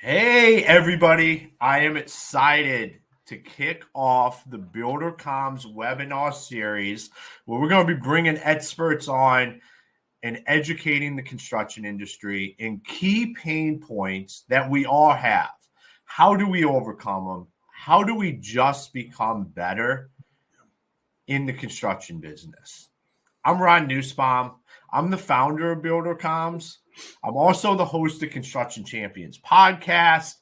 Hey, everybody. I am excited to kick off the Builder Comms webinar series where we're going to be bringing experts on and educating the construction industry in key pain points that we all have. How do we overcome them? How do we just become better in the construction business? I'm Ron Nussbaum. I'm the founder of Builder Comms. I'm also the host of Construction Champions podcast.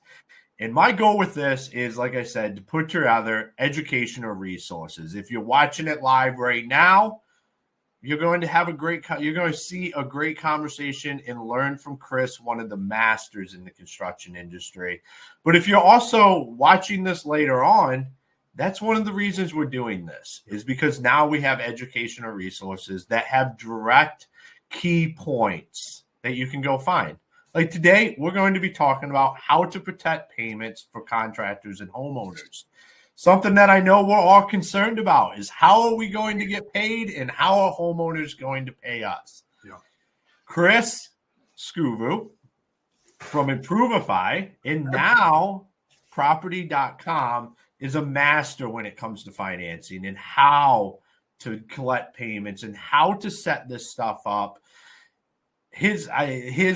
And my goal with this is, like I said, to put together educational resources. If you're watching it live right now, you're going to see a great conversation and learn from Chris, one of the masters in the construction industry. But if you're also watching this later on, that's one of the reasons we're doing this, is because now we have educational resources that have direct key points that you can go find. Like today, we're going to be talking about how to protect payments for contractors and homeowners. Something that I know we're all concerned about is how are we going to get paid and how are homeowners going to pay us? Yeah. Chris Scuvu from Improvifi and now Property.com is a master when it comes to financing and how to collect payments and how to set this stuff up. His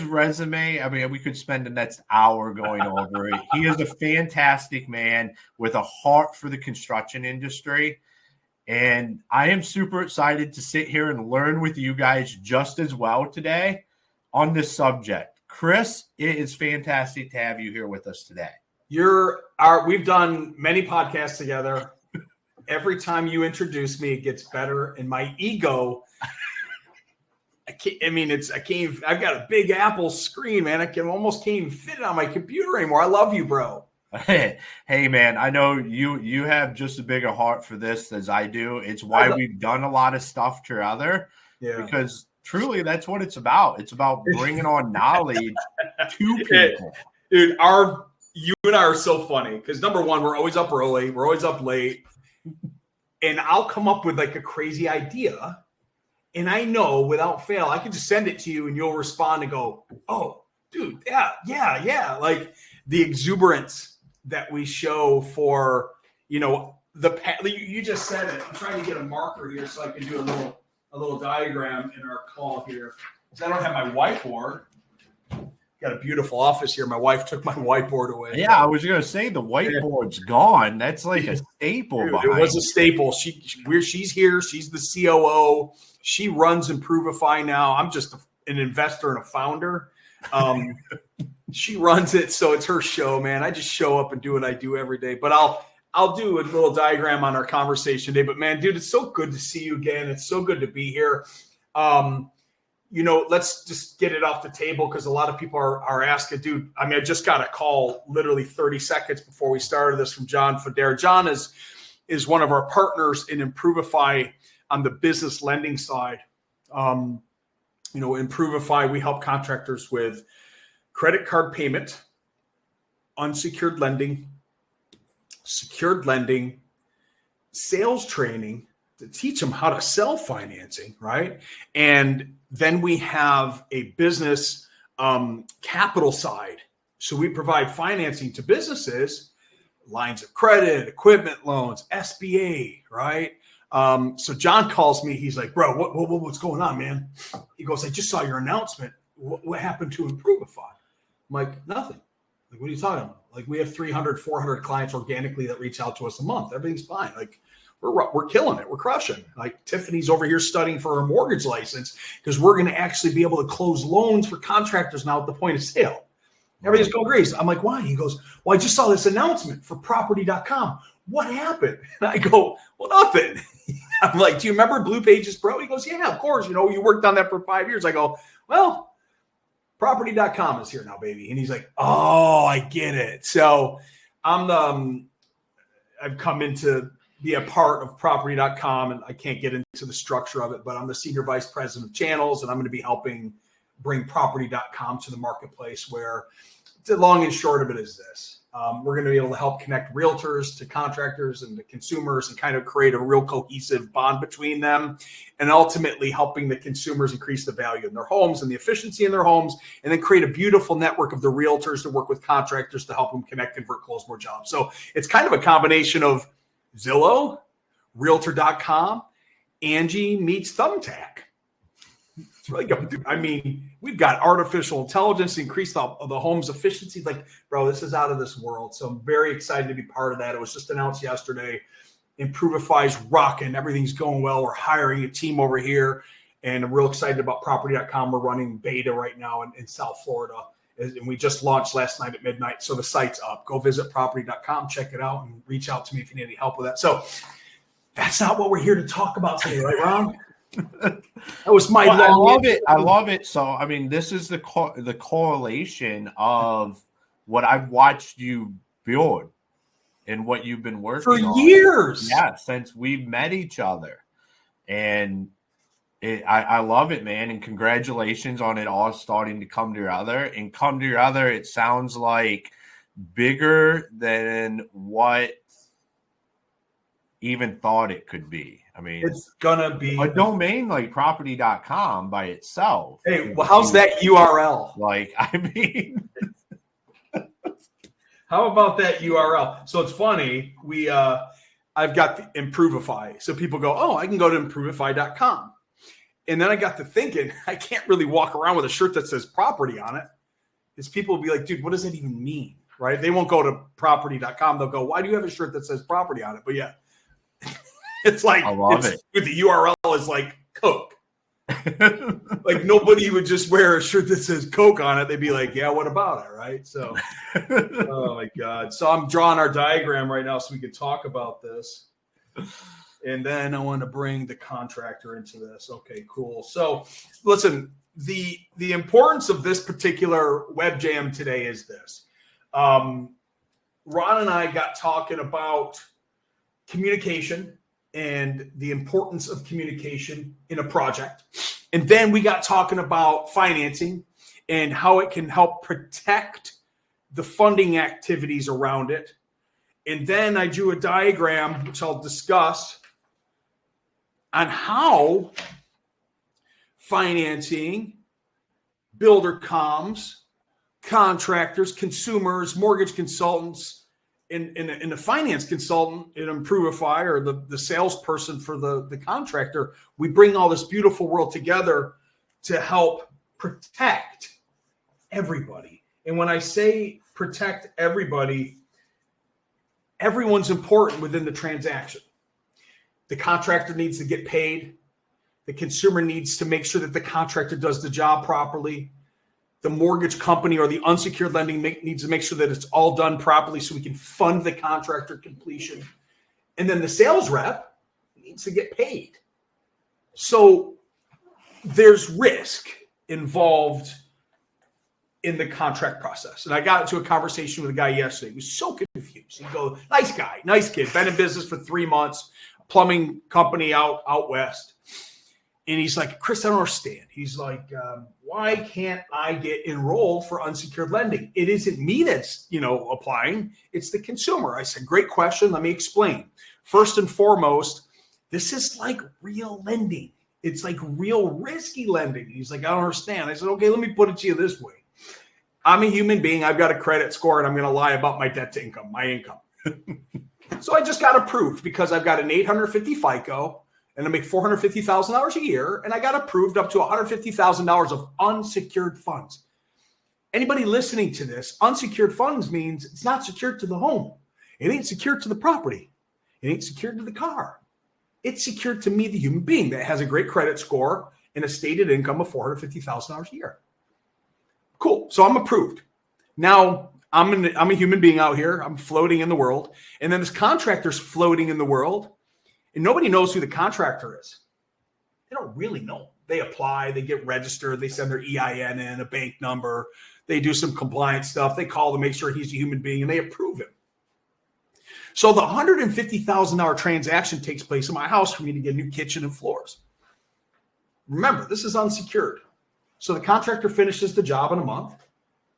resume, I mean, we could spend the next hour going over it. He is a fantastic man with a heart for the construction industry. And I am super excited to sit here and learn with you guys just as well today on this subject. Chris, it is fantastic to have you here with us today. We've done many podcasts together. Every time you introduce me, it gets better. And my ego, I've got a big Apple screen, man. Almost can't even fit it on my computer anymore. I love you, bro. Hey, man, I know you have just as big a heart for this as I do. It's why we've done a lot of stuff together, because truly that's what it's about. It's about bringing on knowledge to people. Dude, you and I are so funny because number one, we're always up early. We're always up late. And I'll come up with like a crazy idea. And I know without fail, I can just send it to you and you'll respond and go, oh, dude, yeah. Like the exuberance that we show for, you just said it. I'm trying to get a marker here so I can do a little diagram in our call here. Because I don't have my whiteboard. Got a beautiful office here. My wife took my whiteboard away. Yeah, I was going to say the whiteboard's gone. That's like a staple. Dude, it was a staple. She's here. She's the COO. She runs Improvifi now. I'm just an investor and a founder. She runs it, so it's her show, man. I just show up and do what I do every day. But I'll do a little diagram on our conversation today. But man, dude, it's so good to see you again. It's so good to be here. Let's just get it off the table because a lot of people are asking, dude. I mean, I just got a call literally 30 seconds before we started this from John Federa. John is one of our partners in Improvifi on the business lending side. Improvifi, we help contractors with credit card payment, unsecured lending, secured lending, sales training to teach them how to sell financing, right? And then we have a business capital side. So we provide financing to businesses, lines of credit, equipment loans, SBA, right? So John calls me. He's like, bro, what's going on, man? He goes, I just saw your announcement. What happened to Improvifi? I'm like, nothing. Like, what are you talking about? Like, we have 300, 400 clients organically that reach out to us a month. Everything's fine. Like, we're killing it. We're crushing. Like, Tiffany's over here studying for her mortgage license because we're going to actually be able to close loans for contractors now at the point of sale. Everything's going great. I'm like, why? He goes, well, I just saw this announcement for Property.com. What happened? And I go, well, nothing. I'm like, do you remember Blue Pages Pro? He goes, yeah, of course. You worked on that for 5 years. I go, well, Property.com is here now, baby. And he's like, oh, I get it. So I've come in to be a part of Property.com, and I can't get into the structure of it, but I'm the senior vice president of channels, and I'm going to be helping bring Property.com to the marketplace where the long and short of it is this. We're going to be able to help connect realtors to contractors and to consumers and kind of create a real cohesive bond between them, and ultimately helping the consumers increase the value in their homes and the efficiency in their homes, and then create a beautiful network of the realtors to work with contractors to help them connect, convert, close more jobs. So it's kind of a combination of Zillow, Realtor.com, Angie meets Thumbtack. It's really good. I mean, we've got artificial intelligence to increase the home's efficiency. Like, bro, this is out of this world. So I'm very excited to be part of that. It was just announced yesterday. Improvifi's rocking. Everything's going well. We're hiring a team over here. And I'm real excited about property.com. We're running beta right now in South Florida. And we just launched last night at midnight. So the site's up. Go visit property.com, check it out, and reach out to me if you need any help with that. So that's not what we're here to talk about today, right, Ron? That was my I love it. I love it. So, I mean, this is the correlation of what I've watched you build and what you've been working for on. years. Yeah, since we've met each other. And I love it, man. And congratulations on it all starting to come together. And come together, it sounds like bigger than what even thought it could be. I mean, it's gonna be a domain like property.com by itself. Hey, well, how's that URL? Like, I mean, how about that URL? So it's funny. I've got the Improvifi. So people go, oh, I can go to improvifi.com. And then I got to thinking, I can't really walk around with a shirt that says property on it. Because people will be like, dude, what does that even mean? Right? They won't go to property.com. They'll go, why do you have a shirt that says property on it? But yeah. It's like, I love it. The URL is like Coke. Like nobody would just wear a shirt that says Coke on it. They'd be like, yeah, what about it? Right. So, oh my God. So I'm drawing our diagram right now so we can talk about this. And then I want to bring the contractor into this. Okay, cool. So listen, the importance of this particular web jam today is this. Ron and I got talking about communication and the importance of communication in a project. And then we got talking about financing and how it can help protect the funding activities around it. And then I drew a diagram, which I'll discuss, on how financing, builder comms, contractors, consumers, mortgage consultants, in the finance consultant in Improvifi, or the salesperson for the contractor, we bring all this beautiful world together to help protect everybody. And when I say protect everybody, everyone's important within the transaction. The contractor needs to get paid. The consumer needs to make sure that the contractor does the job properly. The mortgage company or the unsecured lending needs to make sure that it's all done properly so we can fund the contractor completion. And then the sales rep needs to get paid. So there's risk involved in the contract process. And I got into a conversation with a guy yesterday. He was so confused. He goes, nice guy, nice kid, been in business for 3 months, plumbing company out west. And he's like, Chris, I don't understand. He's like, why can't I get enrolled for unsecured lending? It isn't me that's, applying. It's the consumer. I said, great question. Let me explain. First and foremost, this is like real lending. It's like real risky lending. He's like, I don't understand. I said, okay, let me put it to you this way. I'm a human being. I've got a credit score, and I'm going to lie about my debt to income, my income. So I just got approved because I've got an 850 FICO. And I make $450,000 a year, and I got approved up to $150,000 of unsecured funds. Anybody listening to this, unsecured funds means it's not secured to the home. It ain't secured to the property. It ain't secured to the car. It's secured to me, the human being that has a great credit score and a stated income of $450,000 a year. Cool. So I'm approved. Now I'm a human being out here. I'm floating in the world. And then this contractor's floating in the world. And nobody knows who the contractor is. They don't really know. They apply, they get registered, they send their EIN in, a bank number, they do some compliance stuff, they call to make sure he's a human being, and they approve him. So the $150,000 transaction takes place in my house for me to get a new kitchen and floors. Remember, this is unsecured. So the contractor finishes the job in a month.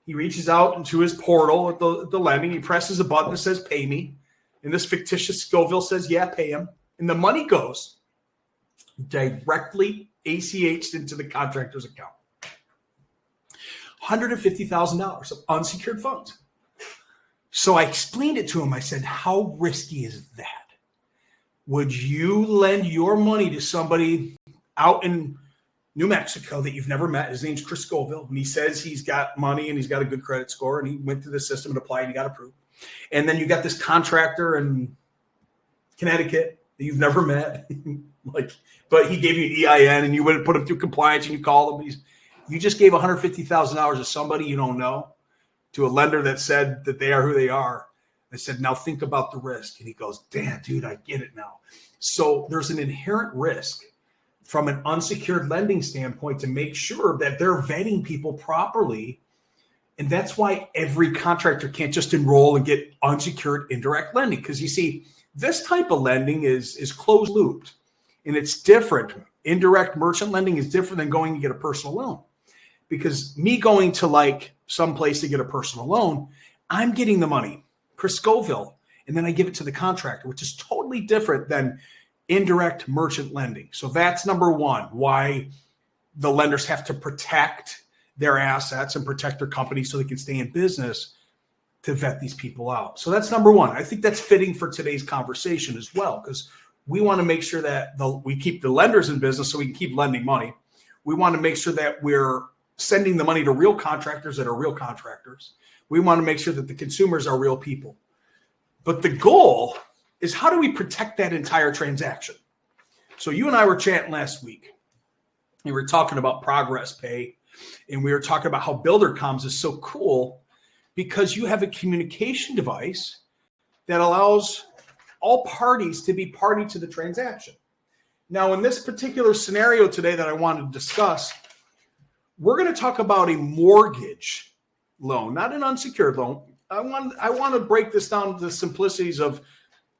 He reaches out into his portal at the lending. He presses a button that says pay me. And this fictitious Scoville says, yeah, pay him. And the money goes directly ACH'd into the contractor's account. $150,000 of unsecured funds. So I explained it to him. I said, how risky is that? Would you lend your money to somebody out in New Mexico that you've never met? His name's Chris Scoville. And he says he's got money and he's got a good credit score. And he went through the system and applied and he got approved. And then you got this contractor in Connecticut that you've never met. But he gave you an EIN and you wouldn't put him through compliance and you call him. You just gave $150,000 to somebody you don't know, to a lender that said that they are who they are. I said, now think about the risk. And he goes, damn, dude, I get it now. So there's an inherent risk from an unsecured lending standpoint to make sure that they're vetting people properly. And that's why every contractor can't just enroll and get unsecured indirect lending. Because you see, this type of lending is closed looped and it's different. Indirect merchant lending is different than going to get a personal loan. Because me going to like some place to get a personal loan, I'm getting the money, Chris Scoville, and then I give it to the contractor, which is totally different than indirect merchant lending. So that's number one, why the lenders have to protect their assets and protect their company so they can stay in business to vet these people out. So that's number one. I think that's fitting for today's conversation as well, because we want to make sure that we keep the lenders in business so we can keep lending money. We want to make sure that we're sending the money to real contractors that are real contractors. We want to make sure that the consumers are real people. But the goal is, how do we protect that entire transaction? So you and I were chatting last week. We were talking about progress pay, and we were talking about how Builder Comms is so cool because you have a communication device that allows all parties to be party to the transaction. Now, in this particular scenario today that I wanted to discuss, we're going to talk about a mortgage loan, not an unsecured loan. I want to break this down to the simplicities of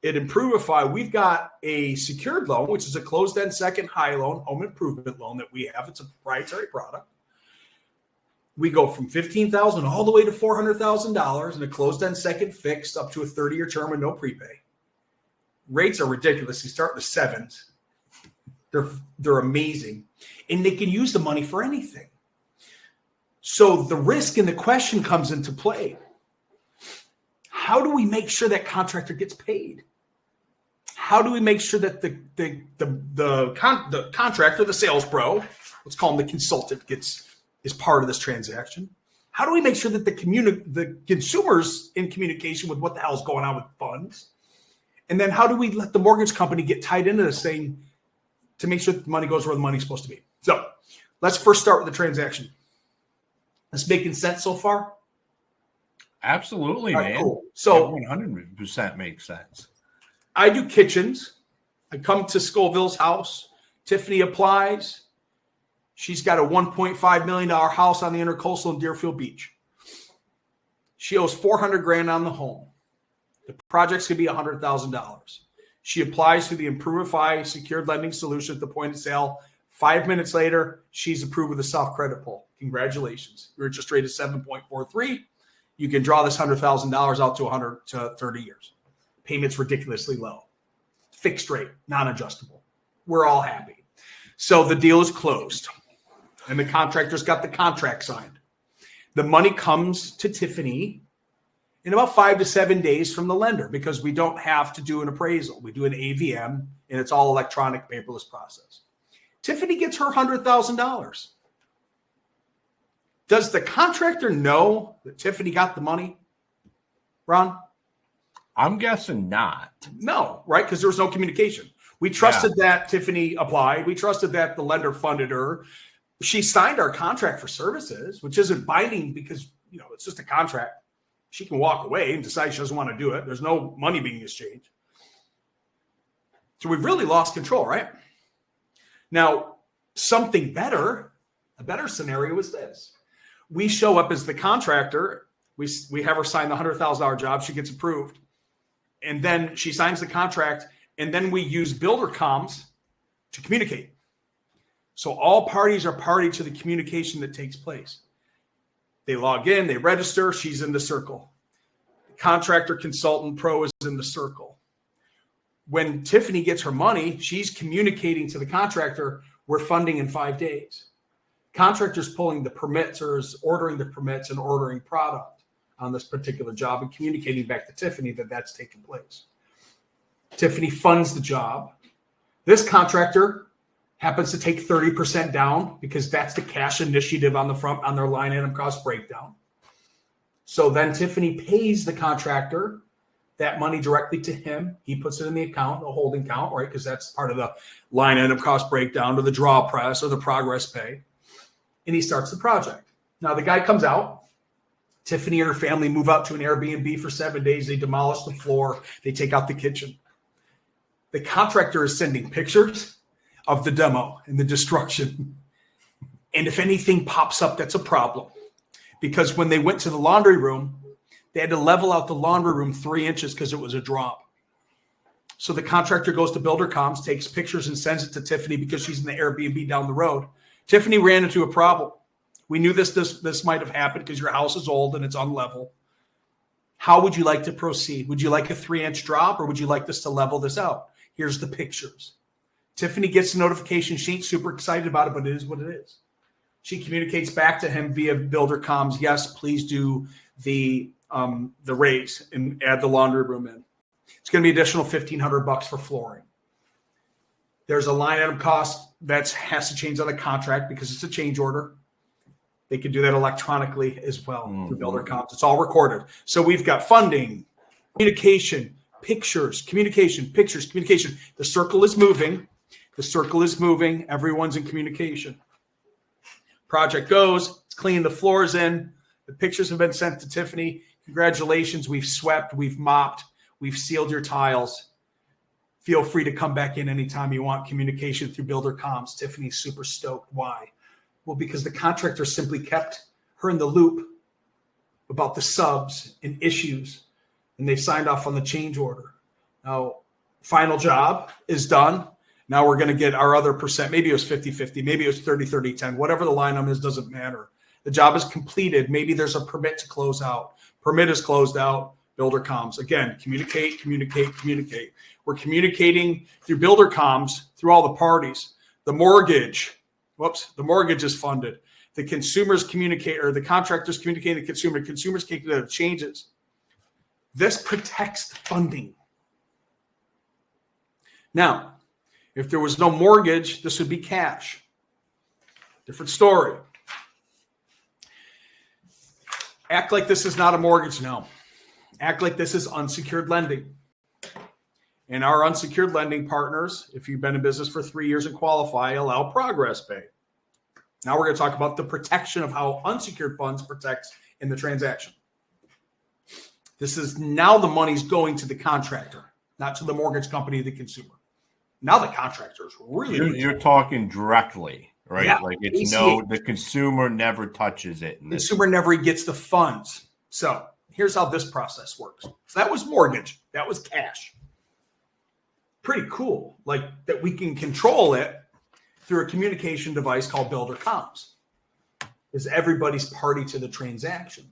at Improvifi. We've got a secured loan, which is a closed-end second high loan, home improvement loan that we have. It's a proprietary product. We go from $15,000 all the way to $400,000 in a closed-end second fixed up to a 30-year term with no prepay. Rates are ridiculous. You start in the sevens. They're amazing, and they can use the money for anything. So the risk and the question comes into play. How do we make sure that contractor gets paid? How do we make sure that the contractor, the sales pro, let's call him the consultant, is part of this transaction? How do we make sure that the consumers in communication with what the hell is going on with funds? And then how do we let the mortgage company get tied into this thing to make sure that the money goes where the money's supposed to be? So let's first start with the transaction. This making sense so far? Absolutely, man. Cool. So 100% makes sense. I do kitchens. I come to Scoville's house. Tiffany applies. She's got a $1.5 million house on the Intercoastal in Deerfield Beach. She owes $400,000 on the home. The project's going to be $100,000. She applies through the Improvifi secured lending solution at the point of sale. 5 minutes later, she's approved with a soft credit pull. Congratulations. Your interest rate is 7.43. You can draw this $100,000 out to 30 years. Payment's ridiculously low. Fixed rate, non-adjustable. We're all happy. So the deal is closed, and the contractor's got the contract signed. The money comes to Tiffany in about 5 to 7 days from the lender because we don't have to do an appraisal. We do an AVM, and it's all electronic, paperless process. Tiffany gets her $100,000. Does the contractor know that Tiffany got the money, Ron? I'm guessing not. No, right? Because there was no communication. We trusted that Tiffany applied. We trusted that the lender funded her. She signed our contract for services, which isn't binding because, it's just a contract. She can walk away and decide she doesn't want to do it. There's no money being exchanged. So we've really lost control, right? Now, something better, a better scenario is this. We show up as the contractor. We have her sign the $100,000 job. She gets approved. And then she signs the contract. And then we use Builder Comms to communicate. So all parties are party to the communication that takes place. They log in, they register, she's in the circle. The contractor consultant pro is in the circle. When Tiffany gets her money, she's communicating to the contractor, we're funding in 5 days. Contractor's pulling the permits or is ordering the permits and ordering product on this particular job and communicating back to Tiffany that that's taken place. Tiffany funds the job. This contractor happens to take 30% down because that's the cash initiative on the front on their line item cost breakdown. So then Tiffany pays the contractor that money directly to him. He puts it in the account, a holding account, right? Because that's part of the line item cost breakdown or the draw press or the progress pay. And he starts the project. Now the guy comes out. Tiffany and her family move out to an Airbnb for 7 days. They demolish the floor. They take out the kitchen. The contractor is sending pictures of the demo and the destruction. And if anything pops up, that's a problem. Because when they went to the laundry room, they had to level out the laundry room 3 inches because it was a drop. So the contractor goes to Builder Comms, takes pictures and sends it to Tiffany because she's in the Airbnb down the road. Tiffany ran into a problem. We knew this might have happened because your house is old and it's unlevel. How would you like to proceed? Would you like a 3-inch drop or would you like this to level this out? Here's the pictures. Tiffany gets a notification. She ain't super excited about it, but it is what it is. She communicates back to him via Builder Comms. Yes, please do the raise and add the laundry room in. It's going to be additional $1,500 for flooring. There's a line item cost that has to change on the contract because it's a change order. They can do that electronically as well through Builder Comms. It's all recorded. So we've got funding, communication, pictures, communication, pictures, communication. The circle is moving. The circle is moving. Everyone's in communication. Project goes. It's clean. The floor's in. The pictures have been sent to Tiffany. Congratulations. We've swept. We've mopped. We've sealed your tiles. Feel free to come back in anytime you want. Communication through Builder Comms. Tiffany's super stoked. Why? Well, because the contractor simply kept her in the loop about the subs and issues, and they've signed off on the change order. Now, final job is done. Now we're going to get our other percent. Maybe it was 50-50. Maybe it was 30-30-10. Whatever the line item is, doesn't matter. The job is completed. Maybe there's a permit to close out. Permit is closed out. Builder Comms. Again, communicate, communicate, communicate. We're communicating through Builder Comms through all the parties. The mortgage is funded. The consumers communicate, or the contractors communicate the consumer. Consumers communicate the changes. This protects the funding. Now, if there was no mortgage, this would be cash. Different story. Act like this is not a mortgage now. Act like this is unsecured lending. And our unsecured lending partners, if you've been in business for 3 years and qualify, allow progress pay. Now we're going to talk about the protection of how unsecured funds protects in the transaction. This is now the money's going to the contractor, not to the mortgage company, the consumer. Now the contractor is really you're talking directly, right? Yeah, like it's the consumer never touches it. The consumer never gets the funds. So here's how this process works. So that was mortgage. That was cash. Pretty cool. Like that we can control it through a communication device called Builder Comms. Is everybody's party to the transaction,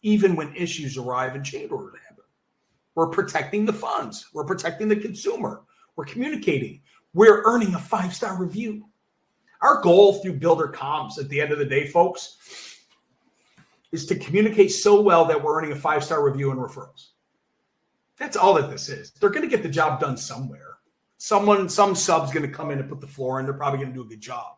even when issues arrive and change orders happen. We're protecting the funds. We're protecting the consumer. We're communicating. We're earning a 5-star review. Our goal through Builder Comms at the end of the day, folks, is to communicate so well that we're earning a 5-star review and referrals. That's all that this is. They're going to get the job done somewhere. Some sub's going to come in and put the floor in. They're probably going to do a good job.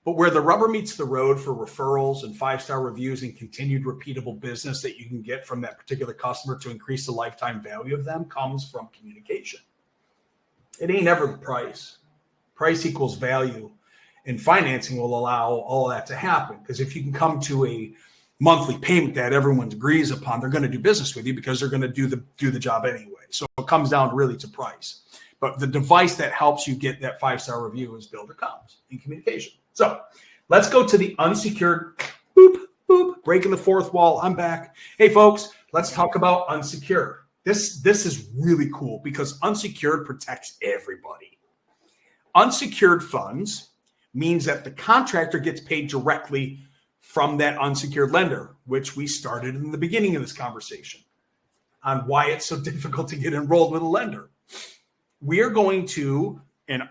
But where the rubber meets the road for referrals and 5-star reviews and continued repeatable business that you can get from that particular customer to increase the lifetime value of them comes from communication. It ain't ever the price. Price equals value. And financing will allow all that to happen. Because if you can come to a monthly payment that everyone agrees upon, they're going to do business with you because they're going to do the job anyway. So it comes down really to price. But the device that helps you get that 5-star review is Builder Comms in communication. So let's go to the unsecured, breaking the fourth wall. I'm back. Hey, folks, let's talk about unsecured. This is really cool because unsecured protects everybody. Unsecured funds means that the contractor gets paid directly from that unsecured lender, which we started in the beginning of this conversation on why it's so difficult to get enrolled with a lender. We are going to, and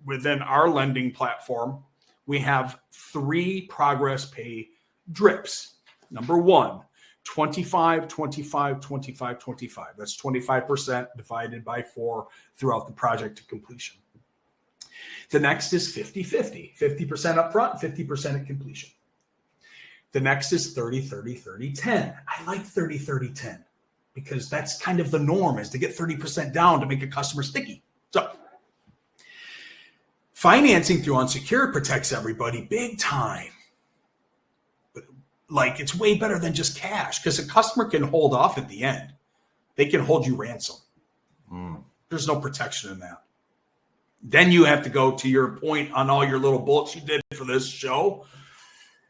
within our lending platform, we have 3 progress pay drips. Number 1, 25, 25, 25, 25. That's 25% divided by 4 throughout the project to completion. The next is 50-50, 50% up front, 50% at completion. The next is 30, 30, 30, 10. I like 30, 30, 10 because that's kind of the norm, is to get 30% down to make a customer sticky. So financing through unsecured protects everybody big time. But like, it's way better than just cash because a customer can hold off at the end. They can hold you ransom. There's no protection in that. Then you have to go to your point on all your little bullets you did for this show.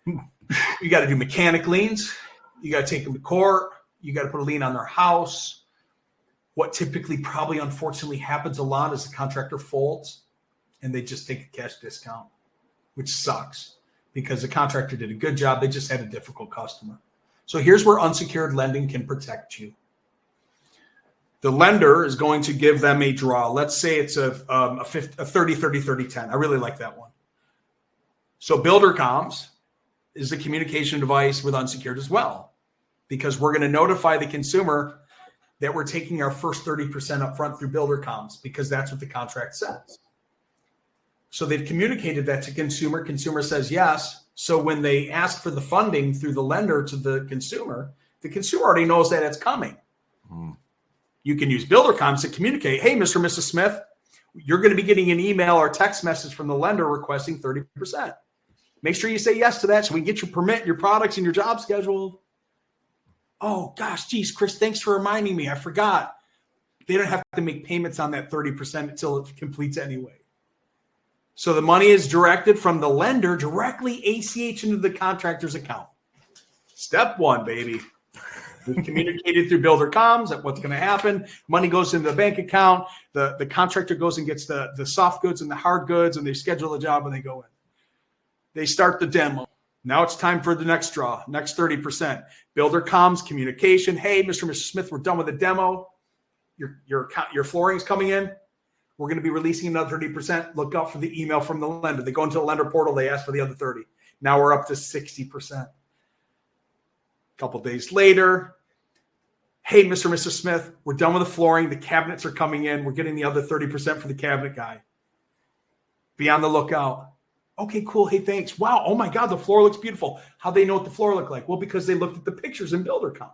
You got to do mechanic liens. You got to take them to court. You got to put a lien on their house. What typically probably unfortunately happens a lot is the contractor folds and they just take a cash discount, which sucks because the contractor did a good job. They just had a difficult customer. So here's where unsecured lending can protect you. The lender is going to give them a draw. Let's say it's a 30, 30, 30, 10. I really like that one. So Builder Comms is a communication device with unsecured as well, because we're going to notify the consumer that we're taking our first 30% up front through Builder Comms because that's what the contract says. So they've communicated that to consumer. Consumer says yes. So when they ask for the funding through the lender to the consumer already knows that it's coming. You can use Builder Comms to communicate, hey, Mr. and Mrs. Smith, you're going to be getting an email or text message from the lender requesting 30%. Make sure you say yes to that so we can get your permit, your products, and your job scheduled. Oh, gosh, geez, Chris, thanks for reminding me. I forgot. They don't have to make payments on that 30% until it completes anyway. So the money is directed from the lender directly ACH into the contractor's account. Step 1, baby. We've communicated through Builder Comms that what's going to happen. Money goes into the bank account. The contractor goes and gets the soft goods and the hard goods, and they schedule the job and they go in. They start the demo. Now it's time for the next draw, next 30%. Builder Comms, communication. Hey, Mr. and Mrs. Smith, we're done with the demo. Your flooring's coming in. We're going to be releasing another 30%. Look out for the email from the lender. They go into the lender portal. They ask for the other 30. Now we're up to 60%. A couple days later, hey, Mr. and Mrs. Smith, we're done with the flooring. The cabinets are coming in. We're getting the other 30% for the cabinet guy. Be on the lookout. Okay, cool. Hey, thanks. Wow. Oh my God, the floor looks beautiful. How'd they know what the floor looked like? Well, because they looked at the pictures in BuilderCom.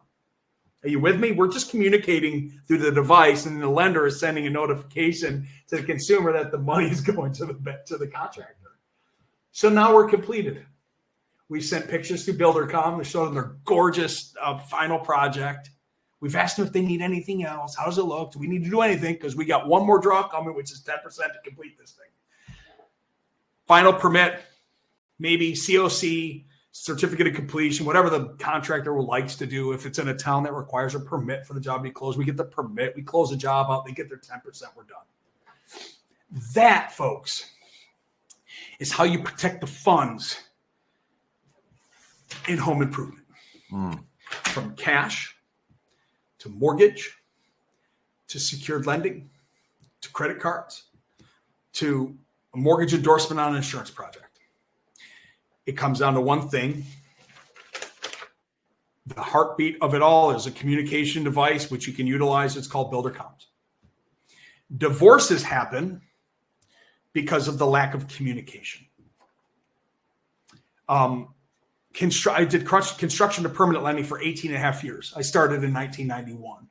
Are you with me? We're just communicating through the device, and the lender is sending a notification to the consumer that the money is going to the contractor. So now we're completed. We sent pictures to BuilderCom. We showed them their gorgeous final project. We've asked them if they need anything else. How does it look? Do we need to do anything? Because we got one more draw coming, which is 10% to complete this thing. Final permit, maybe COC, certificate of completion, whatever the contractor likes to do. If it's in a town that requires a permit for the job to be closed, we get the permit. We close the job out. They get their 10%. We're done. That, folks, is how you protect the funds in home improvement. From cash to mortgage to secured lending to credit cards to a mortgage endorsement on an insurance project. It comes down to one thing. The heartbeat of it all is a communication device which you can utilize. It's called Builder Comms. Divorces happen because of the lack of communication. I did construction to permanent lending for 18 and a half years. I started in 1991.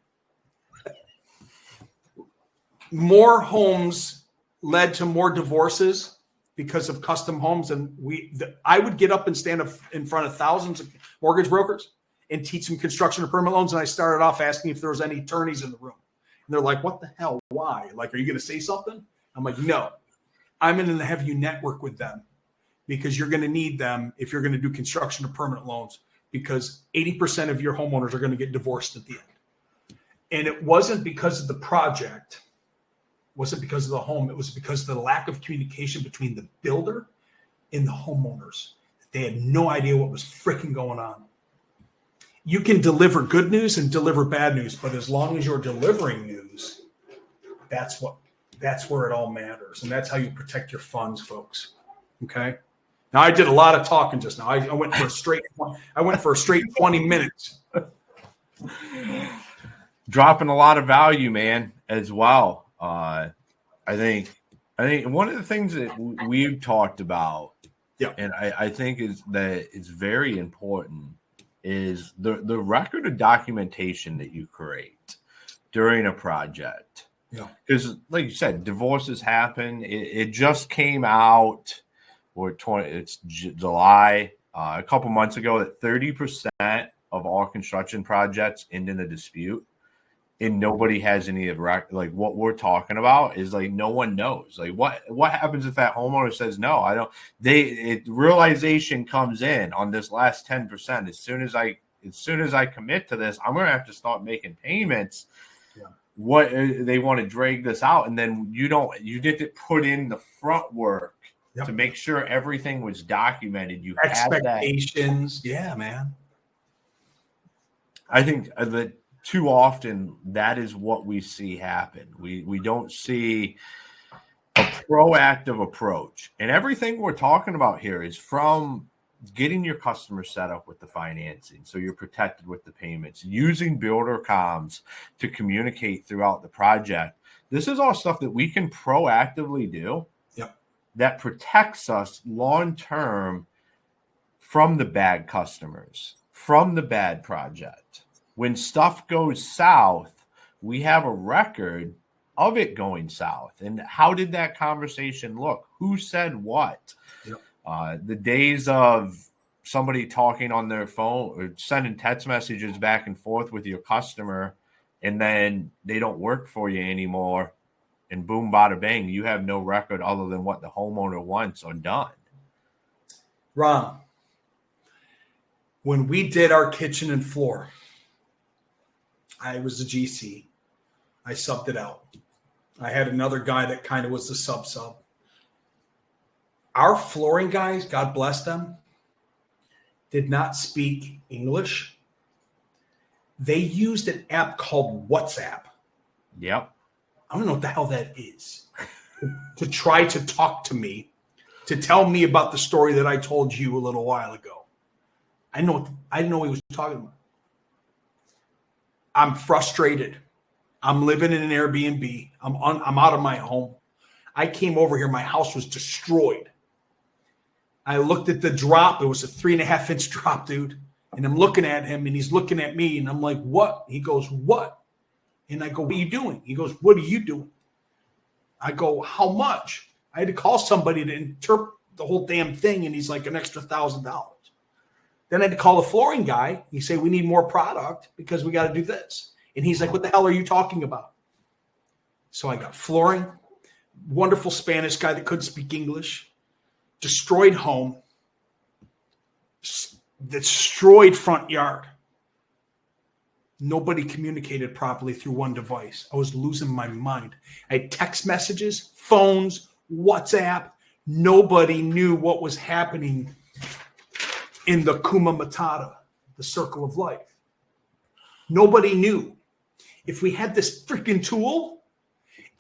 More homes led to more divorces because of custom homes. And I would get up and stand up in front of thousands of mortgage brokers and teach them construction to permanent loans. And I started off asking if there was any attorneys in the room. And they're like, what the hell? Why? Like, are you going to say something? I'm like, no, I'm going to have you network with them because you're going to need them if you're going to do construction to permanent loans, because 80% of your homeowners are going to get divorced at the end. And it wasn't because of the project. Wasn't because of the home. It was because of the lack of communication between the builder and the homeowners. They had no idea what was freaking going on. You can deliver good news and deliver bad news, but as long as you're delivering news, that's where it all matters. And that's how you protect your funds, folks. Okay. Now I did a lot of talking just now. I went for a straight 20 minutes. Dropping a lot of value, man, as well. I think one of the things that we've talked about, and I think is that it's very important, is the record of documentation that you create during a project. Yeah. Because, like you said, divorces happen. It just came out, it's July, a couple months ago, that 30% of all construction projects end in a dispute. And nobody has any of like what we're talking about is like no one knows. Like what happens if that homeowner says no? I don't. Realization comes in on this last 10%. As soon as I commit to this, I'm gonna have to start making payments. Yeah. What they want to drag this out, and then you didn't put in the front work to make sure everything was documented. You expectations, yeah, man. I think that. Too often, that is what we see happen. We don't see a proactive approach. And everything we're talking about here is from getting your customer set up with the financing so you're protected with the payments, using builder comms to communicate throughout the project. This is all stuff that we can proactively do that protects us long-term from the bad customers, from the bad project. When stuff goes south, we have a record of it going south. And how did that conversation look? Who said what? Yep. The days of somebody talking on their phone or sending text messages back and forth with your customer, and then they don't work for you anymore, and boom, bada bang, you have no record other than what the homeowner wants or done. Ron, when we did our kitchen and floor, I was the GC. I subbed it out. I had another guy that kind of was the sub. Our flooring guys, God bless them, did not speak English. They used an app called WhatsApp. Yep. I don't know what the hell that is. To try to talk to me, to tell me about the story that I told you a little while ago. I didn't know what he was talking about. I'm frustrated. I'm living in an Airbnb. I'm out of my home. I came over here. My house was destroyed. I looked at the drop. It was a 3.5-inch drop, dude. And I'm looking at him, and he's looking at me, and I'm like, what? He goes, what? And I go, what are you doing? He goes, what are you doing? I go, how much? I had to call somebody to interpret the whole damn thing, and he's like, an extra $1,000. Then I had to call the flooring guy. He said, we need more product because we got to do this. And he's like, what the hell are you talking about? So I got flooring, wonderful Spanish guy that couldn't speak English, destroyed home, destroyed front yard. Nobody communicated properly through one device. I was losing my mind. I had text messages, phones, WhatsApp. Nobody knew what was happening in the Kuma Matata, the circle of life. Nobody knew. If we had this freaking tool,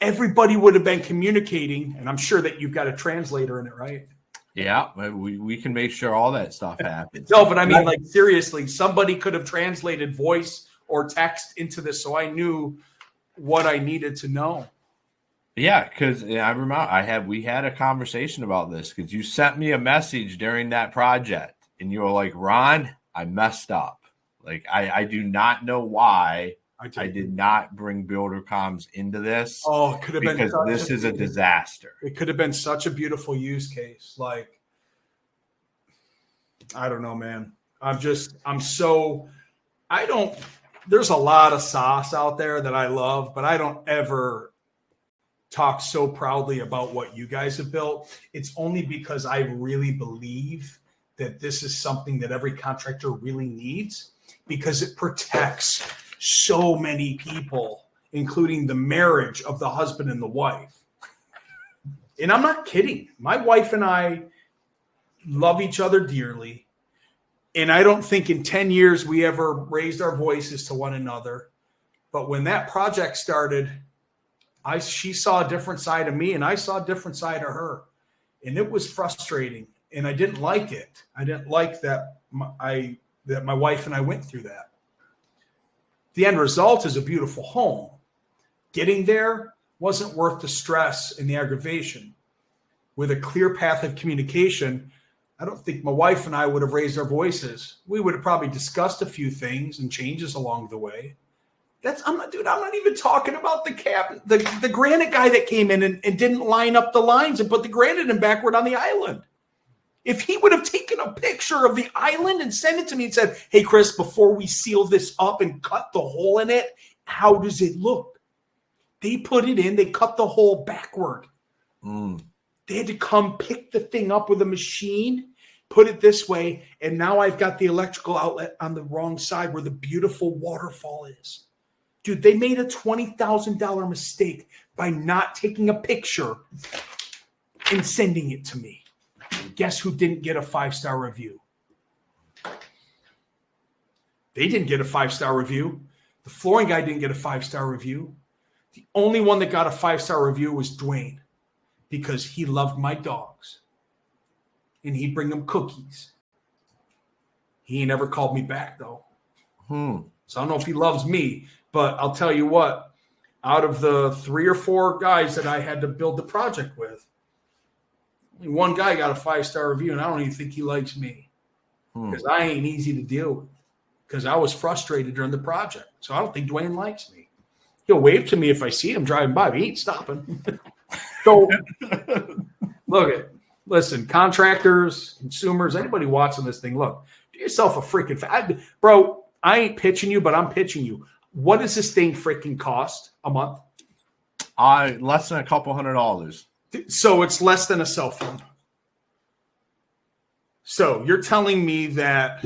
everybody would have been communicating, and I'm sure that you've got a translator in it, right? Yeah, we can make sure all that stuff happens. No, but I mean, like, seriously, somebody could have translated voice or text into this so I knew what I needed to know. Yeah, because I remember we had a conversation about this because you sent me a message during that project. And you were like, Ron, I messed up. Like, I do not know why I did not bring builder comms into this. Oh, it could have been because this is a disaster. It could have been such a beautiful use case. Like, I don't know, man. There's a lot of sauce out there that I love, but I don't ever talk so proudly about what you guys have built. It's only because I really believe that this is something that every contractor really needs because it protects so many people, including the marriage of the husband and the wife. And I'm not kidding. My wife and I, love each other dearly. And I don't think in 10 years we ever raised our voices to one another. But when that project started, she saw a different side of me and I saw a different side of her. And it was frustrating. And I didn't like it. I didn't like that my wife and I went through that. The end result is a beautiful home. Getting there wasn't worth the stress and the aggravation. With a clear path of communication, I don't think my wife and I would have raised our voices. We would have probably discussed a few things and changes along the way. I'm not even talking about the granite guy that came in and didn't line up the lines and put the granite in backward on the island. If he would have taken a picture of the island and sent it to me and said, hey, Chris, before we seal this up and cut the hole in it, how does it look? They put it in, they cut the hole backward. They had to come pick the thing up with a machine, put it this way, and now I've got the electrical outlet on the wrong side where the beautiful waterfall is. Dude, they made a $20,000 mistake by not taking a picture and sending it to me. And guess who didn't get a 5-star review? They didn't get a 5-star review. The flooring guy didn't get a 5-star review. The only one that got a 5-star review was Dwayne, because he loved my dogs and he'd bring them cookies. He ain't ever called me back though. So I don't know if he loves me, but I'll tell you what, out of the 3 or 4 guys that I had to build the project with, only one guy got a 5-star review, and I don't even think he likes me because I ain't easy to deal with because I was frustrated during the project. So I don't think Dwayne likes me. He'll wave to me if I see him driving by, but he ain't stopping. So, listen, contractors, consumers, anybody watching this thing, look, do yourself a freaking bro, I ain't pitching you, but I'm pitching you. What does this thing freaking cost a month? Less than $200. So it's less than a cell phone. So you're telling me that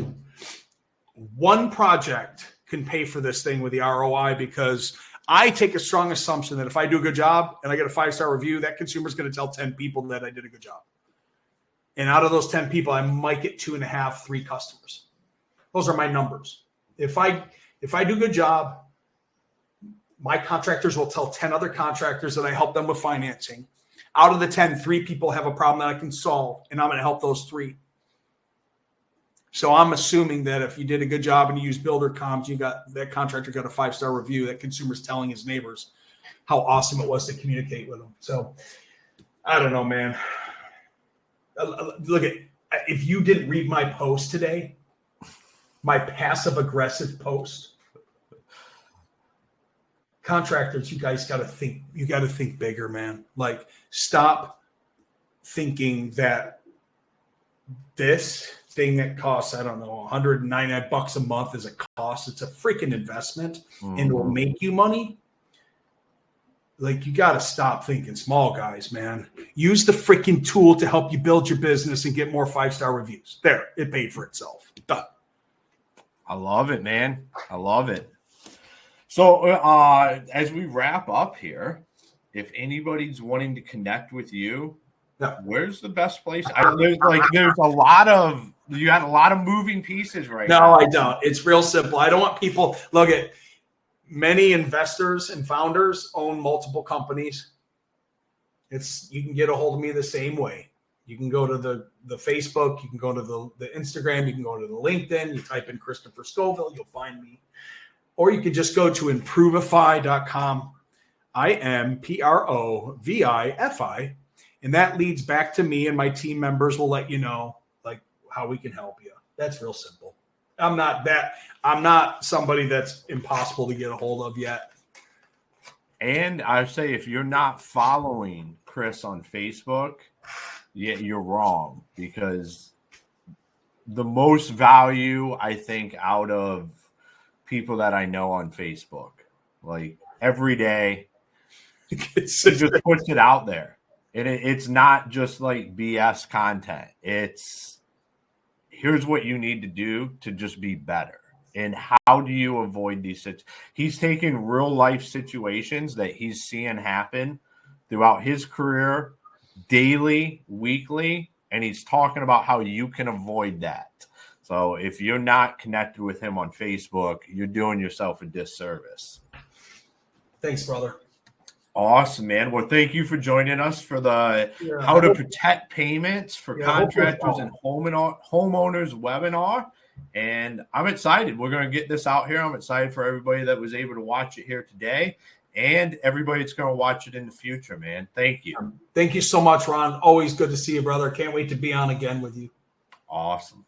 one project can pay for this thing with the ROI, because I take a strong assumption that if I do a good job and I get a 5-star review, that consumer's going to tell 10 people that I did a good job. And out of those 10 people, I might get 2.5, 3 customers. Those are my numbers. If I do a good job, my contractors will tell 10 other contractors that I help them with financing. Out of the 10, 3 people have a problem that I can solve, and I'm going to help those 3. So I'm assuming that if you did a good job and you used builder comms, that contractor got a 5-star review. That consumer's telling his neighbors how awesome it was to communicate with them. So I don't know, man. Look, if you didn't read my post today, my passive aggressive post, contractors, you guys got to think. You got to think bigger, man. Like, stop thinking that this thing that costs, I don't know, $199 a month is a cost. It's a freaking investment and it will make you money. Like, you got to stop thinking small, guys, man. Use the freaking tool to help you build your business and get more 5-star reviews. There, it paid for itself. Done. I love it, man. I love it. So as we wrap up here, if anybody's wanting to connect with you, where's the best place? There's a lot of, you got a lot of moving pieces right now. No, I don't. It's real simple. I don't want people, look at many investors and founders own multiple companies. You can get a hold of me the same way. You can go to the Facebook, you can go to the Instagram, you can go to the LinkedIn, you type in Christopher Scoville, you'll find me. Or you can just go to improvifi.com, IMPROVIFI, and that leads back to me, and my team members will let you know like how we can help you. That's real simple. I'm not somebody that's impossible to get a hold of yet. And I say, if you're not following Chris on Facebook, you're wrong, because the most value, I think, out of people that I know on Facebook, like every day, it just puts it out there. And it's not just like BS content. It's, here's what you need to do to just be better. And how do you avoid these situations? He's taking real life situations that he's seeing happen throughout his career, daily, weekly, and he's talking about how you can avoid that. So if you're not connected with him on Facebook, you're doing yourself a disservice. Thanks, brother. Awesome, man. Well, thank you for joining us for the How to Protect Payments for Contractors and Homeowners webinar. And I'm excited. We're going to get this out here. I'm excited for everybody that was able to watch it here today and everybody that's going to watch it in the future, man. Thank you. Thank you so much, Ron. Always good to see you, brother. Can't wait to be on again with you. Awesome.